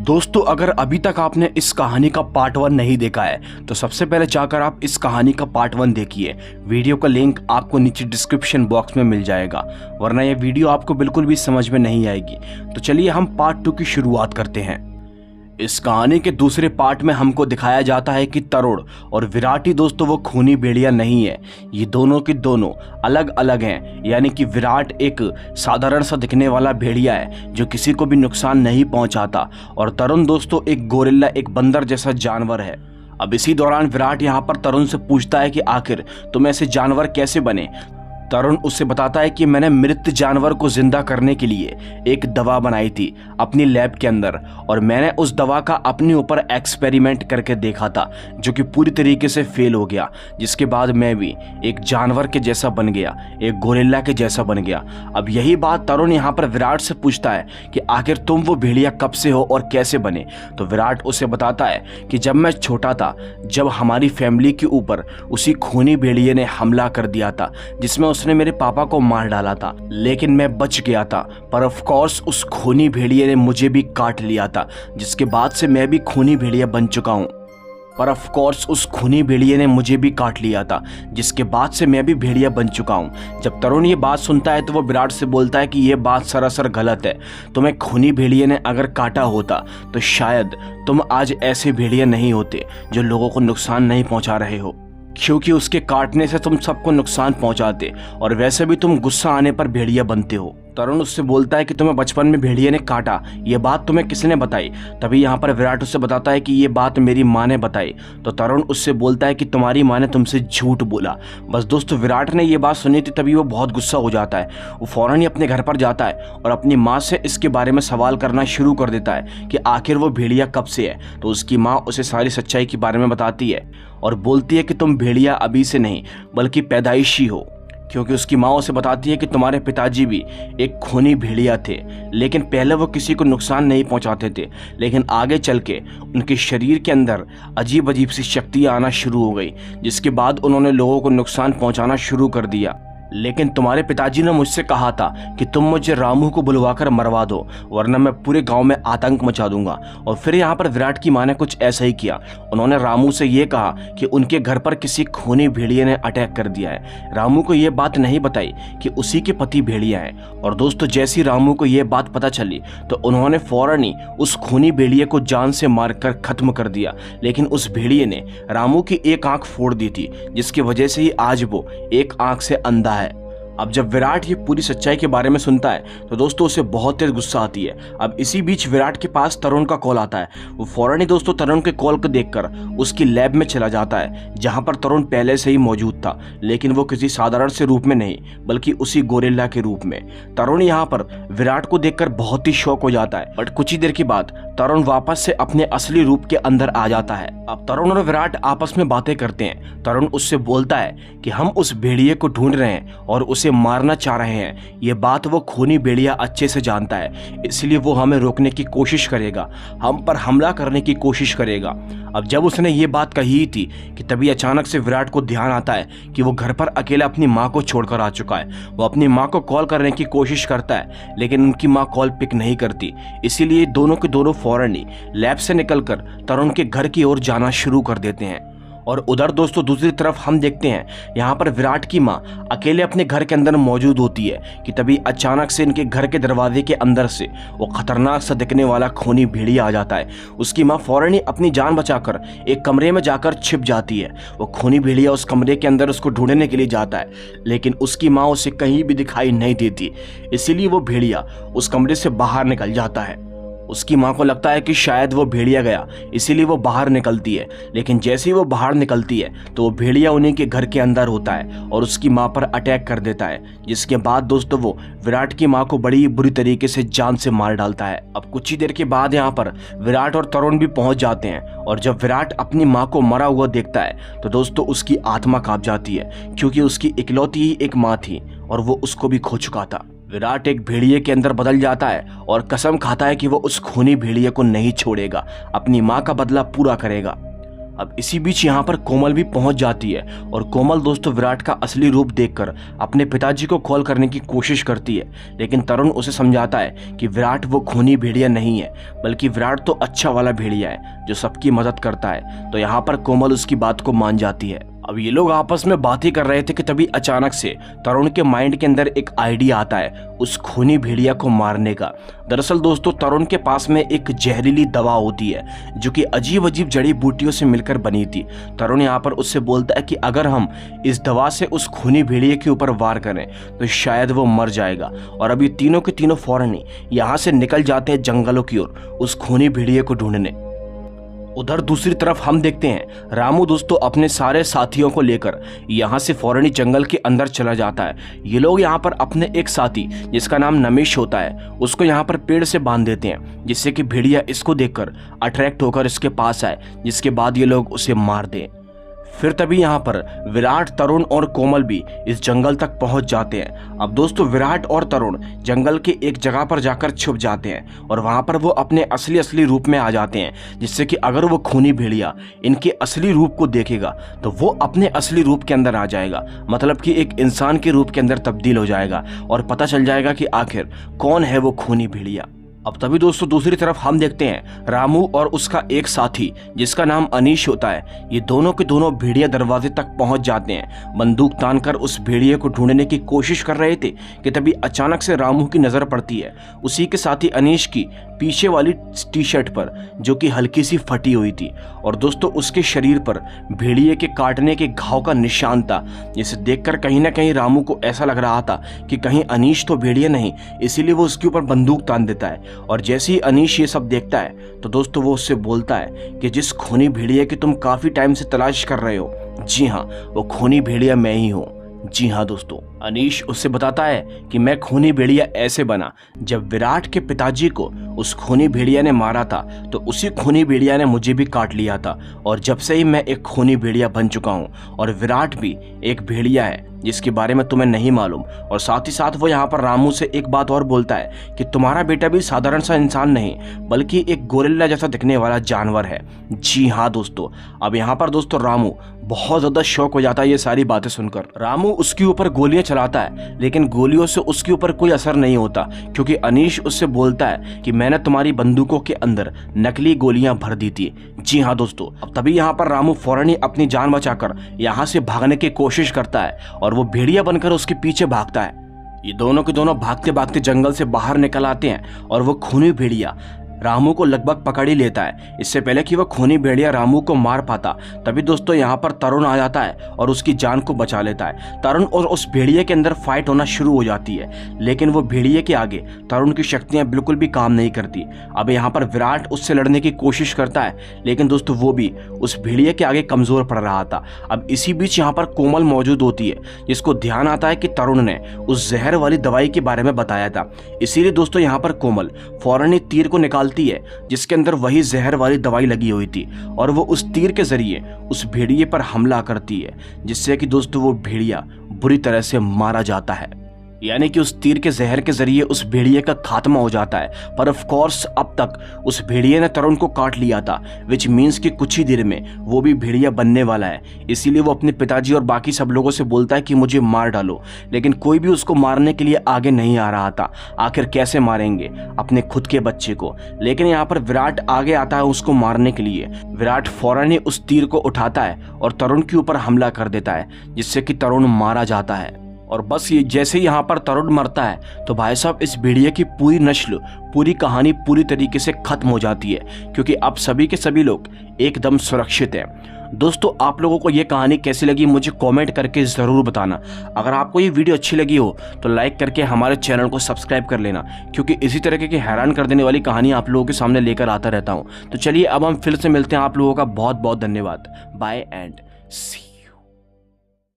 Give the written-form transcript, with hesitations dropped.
दोस्तों, अगर अभी तक आपने इस कहानी का पार्ट 1 नहीं देखा है तो सबसे पहले जाकर आप इस कहानी का पार्ट 1 देखिए। वीडियो का लिंक आपको नीचे डिस्क्रिप्शन बॉक्स में मिल जाएगा, वरना यह वीडियो आपको बिल्कुल भी समझ में नहीं आएगी। तो चलिए हम पार्ट 2 की शुरुआत करते हैं। इस कहानी के दूसरे पार्ट में हमको दिखाया जाता है कि तरुण और विराट ही दोस्तों वो खूनी भेड़िया नहीं है, ये दोनों के दोनों अलग अलग हैं। यानी कि विराट एक साधारण सा दिखने वाला भेड़िया है जो किसी को भी नुकसान नहीं पहुंचाता, और तरुण दोस्तों एक गोरिल्ला, एक बंदर जैसा जानवर है। अब इसी दौरान विराट यहाँ पर तरुण से पूछता है कि आखिर तुम ऐसे जानवर कैसे बने। तरुण उससे बताता है कि मैंने मृत जानवर को जिंदा करने के लिए एक दवा बनाई थी अपनी लैब के अंदर, और मैंने उस दवा का अपने ऊपर एक्सपेरिमेंट करके देखा था जो कि पूरी तरीके से फेल हो गया, जिसके बाद मैं भी एक जानवर के जैसा बन गया, एक गोरिल्ला के जैसा बन गया। अब यही बात तरुण यहाँ पर विराट से पूछता है कि आखिर तुम वो भेड़िया कब से हो और कैसे बने। तो विराट उसे बताता है कि जब मैं छोटा था, जब हमारी फैमिली के ऊपर उसी खूनी भेड़िए ने हमला कर दिया था जिसमें उसने मेरे पापा को मार डाला था, लेकिन मैं बच गया था। पर ऑफ कोर्स उस खूनी भेड़िए ने मुझे भी काट लिया था, जिसके बाद से मैं भी खूनी भेड़िया बन चुका हूँ। पर ऑफ कोर्स उस खूनी भेड़िए ने मुझे भी काट लिया था, जिसके बाद से मैं भी भेड़िया बन चुका हूँ। जब तरुण ये बात सुनता है तो वो विराट से बोलता है कि ये बात सरासर गलत है। तुम्हें खूनी भेड़िए ने अगर काटा होता तो शायद तुम आज ऐसे भेड़िए नहीं होते जो लोगों को नुकसान नहीं पहुंचा रहे हो, क्योंकि उसके काटने से तुम सबको नुकसान पहुंचाते, और वैसे भी तुम गुस्सा आने पर भेड़िया बनते हो। तरुण उससे बोलता है कि तुम्हें बचपन में भेड़िए ने काटा, ये बात तुम्हें किसने बताई। तभी यहाँ पर विराट उससे बताता है कि ये बात मेरी माँ ने बताई। तो तरुण उससे बोलता है कि तुम्हारी माँ ने तुमसे झूठ बोला। बस दोस्तों, विराट ने ये बात सुनी थी तभी वो बहुत गुस्सा हो जाता है। वो फौरन ही अपने घर पर जाता है और अपनी माँ से इसके बारे में सवाल करना शुरू कर देता है कि आखिर वो भेड़िया कब से है। तो उसकी माँ उसे सारी सच्चाई के बारे में बताती है और बोलती है कि तुम भेड़िया अभी से नहीं बल्कि पैदाइशी हो, क्योंकि उसकी माँ उसे बताती है कि तुम्हारे पिताजी भी एक खूनी भेड़िया थे, लेकिन पहले वो किसी को नुकसान नहीं पहुंचाते थे, लेकिन आगे चल के उनके शरीर के अंदर अजीब अजीब सी शक्तियाँ आना शुरू हो गई, जिसके बाद उन्होंने लोगों को नुकसान पहुंचाना शुरू कर दिया। लेकिन तुम्हारे पिताजी ने मुझसे कहा था कि तुम मुझे रामू को बुलवाकर मरवा दो, वरना मैं पूरे गांव में आतंक मचा दूंगा। और फिर यहाँ पर विराट की माँ ने कुछ ऐसा ही किया। उन्होंने रामू से ये कहा कि उनके घर पर किसी खूनी भेड़िए ने अटैक कर दिया है। रामू को ये बात नहीं बताई कि उसी के पति भेड़िया है। और दोस्तों, जैसी रामू को ये बात पता चली तो उन्होंने फौरन ही उस खूनी भेड़िए को जान से मारकर खत्म कर दिया। लेकिन उस भेड़िए ने रामू की एक आंख फोड़ दी थी, जिसकी वजह से ही आज वो एक आंख से अंधा है। अब जब विराट ये पूरी सच्चाई के बारे में सुनता है तो दोस्तों उसे बहुत तेज गुस्सा आती है। अब इसी बीच विराट के पास तरुण का कॉल आता है। वो फौरन ही दोस्तों तरुण के कॉल को देखकर उसकी लैब में चला जाता है, जहां पर तरुण पहले से ही मौजूद था, लेकिन वो किसी साधारण से रूप में नहीं बल्कि उसी गोरिल्ला के रूप में। तरुण यहाँ पर विराट को देखकर बहुत ही शौक हो जाता है, बट कुछ ही देर के बाद तरुण वापस से अपने असली रूप के अंदर आ जाता है। अब तरुण और विराट आपस में बातें करते हैं। तरुण उससे बोलता है कि हम उस भेड़िए को ढूंढ रहे हैं और उसे मारना चाह रहे हैं। ये बात वो खूनी भेड़िया अच्छे से जानता है, इसलिए वो हमें रोकने की कोशिश करेगा, हम पर हमला करने की कोशिश करेगा। अब जब उसने ये बात कही थी कि तभी अचानक से विराट को ध्यान आता है कि वो घर पर अकेला अपनी माँ को छोड़कर आ चुका है। वो अपनी माँ को कॉल करने की कोशिश करता है, लेकिन उनकी माँ कॉल पिक नहीं करती। इसीलिए दोनों के दोनों फौरन ही लैब से निकलकर तरुण के घर की ओर जाना शुरू कर देते हैं। और उधर दोस्तों दूसरी तरफ हम देखते हैं यहाँ पर विराट की माँ अकेले अपने घर के अंदर मौजूद होती है कि तभी अचानक से इनके घर के दरवाजे के अंदर से वो खतरनाक सा दिखने वाला खूनी भेड़िया आ जाता है। उसकी माँ फौरन ही अपनी जान बचाकर एक कमरे में जाकर छिप जाती है। वो खूनी भेड़िया उस कमरे के अंदर उसको ढूंढने के लिए जाता है, लेकिन उसकी माँ उसे कहीं भी दिखाई नहीं देती। इसीलिए वो भेड़िया उस कमरे से बाहर निकल जाता है। उसकी माँ को लगता है कि शायद वो भेड़िया गया, इसीलिए वो बाहर निकलती है। लेकिन जैसे ही वो बाहर निकलती है तो वो भेड़िया उन्हीं के घर के अंदर होता है और उसकी माँ पर अटैक कर देता है, जिसके बाद दोस्तों वो विराट की माँ को बड़ी बुरी तरीके से जान से मार डालता है। अब कुछ ही देर के बाद यहाँ पर विराट और तरुण भी पहुंच जाते हैं, और जब विराट अपनी माँ को मरा हुआ देखता है तो दोस्तों उसकी आत्मा कांप जाती है, क्योंकि उसकी इकलौती ही एक माँ थी और वो उसको भी खो चुका था। विराट एक भेड़िए के अंदर बदल जाता है और कसम खाता है कि वो उस खूनी भेड़िए को नहीं छोड़ेगा, अपनी माँ का बदला पूरा करेगा। अब इसी बीच यहाँ पर कोमल भी पहुंच जाती है और कोमल दोस्तों विराट का असली रूप देखकर अपने पिताजी को कॉल करने की कोशिश करती है, लेकिन तरुण उसे समझाता है कि विराट वो खूनी भेड़िया नहीं है, बल्कि विराट तो अच्छा वाला भेड़िया है जो सबकी मदद करता है। तो यहाँ पर कोमल उसकी बात को मान जाती है। अब ये लोग आपस में बात ही कर रहे थे कि तभी अचानक से तरुण के माइंड के अंदर एक आइडिया आता है उस खूनी भेड़िया को मारने का। दरअसल दोस्तों तरुण के पास में एक जहरीली दवा होती है जो कि अजीब अजीब जड़ी बूटियों से मिलकर बनी थी। तरुण यहाँ पर उससे बोलता है कि अगर हम इस दवा से उस खूनी भेड़िए के ऊपर वार करें तो शायद वो मर जाएगा। और अभी तीनों के तीनों फौरन ही यहाँ से निकल जाते हैं जंगलों की ओर उस खूनी भेड़िए को ढूंढने। उधर दूसरी तरफ हम देखते हैं रामू दोस्तों अपने सारे साथियों को लेकर यहाँ से फौरन ही जंगल के अंदर चला जाता है। ये लोग यहाँ पर अपने एक साथी जिसका नाम नमेश होता है उसको यहाँ पर पेड़ से बांध देते हैं, जिससे कि भेड़िया इसको देखकर अट्रैक्ट होकर इसके पास आए, जिसके बाद ये लोग उसे मार दें। फिर तभी यहाँ पर विराट, तरुण और कोमल भी इस जंगल तक पहुंच जाते हैं। अब दोस्तों विराट और तरुण जंगल के एक जगह पर जाकर छुप जाते हैं और वहां पर वो अपने असली रूप में आ जाते हैं, जिससे कि अगर वो खूनी भेड़िया इनके असली रूप को देखेगा तो वो अपने असली रूप के अंदर आ जाएगा, मतलब कि एक इंसान के रूप के अंदर तब्दील हो जाएगा और पता चल जाएगा कि आखिर कौन है वो खूनी भेड़िया। अब तभी दोस्तों दूसरी तरफ हम देखते हैं रामू और उसका एक साथी जिसका नाम अनीश होता है। ये दोनों के दोनों भेड़िया दरवाजे तक पहुंच जाते हैं। बंदूक तानकर उस भेड़िए को ढूंढने की कोशिश कर रहे थे कि तभी अचानक से रामू की नजर पड़ती है उसी के साथी अनीश की पीछे वाली टी शर्ट पर, जो कि हल्की सी फटी हुई थी और दोस्तों उसके शरीर पर भेड़िए के काटने के घाव का निशान था, जिसे देखकर कहीं ना कहीं रामू को ऐसा लग रहा था कि कहीं अनीश तो भेड़िया नहीं, इसीलिए वो उसके ऊपर बंदूक तान देता है। और जैसे ही अनीश ये सब देखता है तो दोस्तों वो उससे बोलता है कि जिस खूनी भेड़िया की तुम काफी टाइम से तलाश कर रहे हो, जी हाँ वो खूनी भेड़िया मैं ही हूँ। जी हाँ दोस्तों, अनीश उससे बताता है कि मैं खूनी भेड़िया ऐसे बना जब विराट के पिताजी को उस खूनी भेड़िया ने मारा था तो उसी खूनी भेड़िया ने मुझे भी काट लिया था, और जब से ही मैं एक खूनी भेड़िया बन चुका हूँ। और विराट भी एक भेड़िया है जिसके बारे में तुम्हें नहीं मालूम। और साथ ही साथ वो यहाँ पर रामू से एक बात और बोलता है कि तुम्हारा बेटा भी साधारण सा इंसान नहीं बल्कि एक गोरिल्ला जैसा दिखने वाला जानवर है। जी हाँ दोस्तों, अब यहाँ पर दोस्तों रामू बहुत ज्यादा शौक हो जाता है ये सारी बातें सुनकर। रामू उसके ऊपर गोलियां चलाता है लेकिन गोलियों से उसके ऊपर कोई असर नहीं होता, क्योंकि अनीश उससे बोलता है कि मैंने तुम्हारी बंदूकों के अंदर नकली गोलियां भर दी थी। जी हाँ दोस्तों, अब तभी यहाँ पर रामू फौरन ही अपनी जान बचाकर यहाँ से भागने की कोशिश करता है और वो भेड़िया बनकर उसके पीछे भागता है। ये दोनों के दोनों भागते भागते जंगल से बाहर निकल आते हैं और वो खूनी भेड़िया रामू को लगभग पकड़ ही लेता है। इससे पहले कि वह खूनी भेड़िया रामू को मार पाता तभी दोस्तों यहाँ पर तरुण आ जाता है और उसकी जान को बचा लेता है। तरुण और उस भेड़िए के अंदर फाइट होना शुरू हो जाती है, लेकिन वो भेड़िए के आगे तरुण की शक्तियां बिल्कुल भी काम नहीं करती। अब यहाँ पर विराट उससे लड़ने की कोशिश करता है, लेकिन दोस्तों वो भी उस भेड़िए के आगे कमजोर पड़ रहा था। अब इसी बीच यहाँ पर कोमल मौजूद होती है, जिसको ध्यान आता है कि तरुण ने उस जहर वाली दवाई के बारे में बताया था। इसीलिए दोस्तों यहाँ पर कोमल फौरन ही तीर को निकालती है जिसके अंदर वही जहर वाली दवाई लगी हुई थी, और वो उस तीर के जरिए उस भेड़िए पर हमला करती है, जिससे कि दोस्तों वो भेड़िया बुरी तरह से मारा जाता है। यानी कि उस तीर के जहर के जरिए उस भेड़िए का खात्मा हो जाता है। पर ऑफ कोर्स अब तक उस भेड़िए ने तरुण को काट लिया था, विच मीन्स कि कुछ ही देर में वो भी भेड़िया बनने वाला है। इसीलिए वो अपने पिताजी और बाकी सब लोगों से बोलता है कि मुझे मार डालो, लेकिन कोई भी उसको मारने के लिए आगे नहीं आ रहा था। आखिर कैसे मारेंगे अपने खुद के बच्चे को? लेकिन यहाँ पर विराट आगे आता है उसको मारने के लिए। विराट फौरन ही उस तीर को उठाता है और तरुण के ऊपर हमला कर देता है, जिससे कि तरुण मारा जाता है। और बस ये जैसे ही यहाँ पर तरुण मरता है तो भाई साहब इस भेड़िए की पूरी नस्ल, पूरी कहानी पूरी तरीके से खत्म हो जाती है, क्योंकि अब सभी के सभी लोग एकदम सुरक्षित हैं। दोस्तों आप लोगों को ये कहानी कैसी लगी मुझे कमेंट करके ज़रूर बताना। अगर आपको ये वीडियो अच्छी लगी हो तो लाइक करके हमारे चैनल को सब्सक्राइब कर लेना, क्योंकि इसी तरीके की हैरान कर देने वाली कहानी आप लोगों के सामने लेकर आता रहता हूँ। तो चलिए अब हम फिर से मिलते हैं। आप लोगों का बहुत बहुत धन्यवाद। Bye and C.